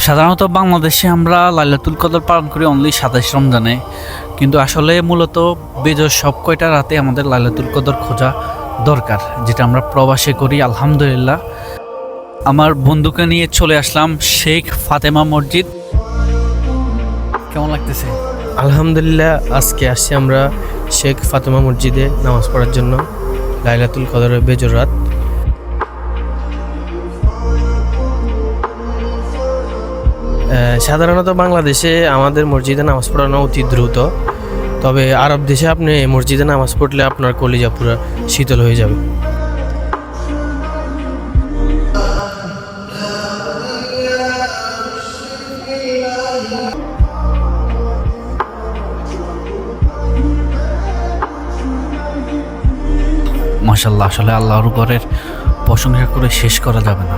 সাধারণত বাংলাদেশে আমরা লাইলাতুল কদর পালন করি অনলি 27 রমজানে, কিন্তু আসলে মূলত বেজর সব কয়টা রাতে আমাদের লাইলাতুল কদর খোঁজা দরকার, যেটা আমরা প্রবাসে করি। আলহামদুলিল্লাহ আমার বন্ধুকে নিয়ে চলে আসলাম শেখ ফাতেমা মসজিদ। কেমন লাগতেছে? আলহামদুলিল্লাহ, আজকে আসছি আমরা শেখ ফাতেমা মসজিদে নামাজ পড়ার জন্য লাইলাতুল কদরের বেজর রাত। সাধারণত বাংলাদেশে আমাদের মসজিদে নামাজ পড়ানো অতি দ্রুত, তবে আরব দেশে আপনি মসজিদে নামাজ পড়লে আপনার কলিজা পুরো শীতল হয়ে যাবে। মাশাআল্লাহ, আসলে আল্লাহর উপরের প্রশংসা করে শেষ করা যাবে না।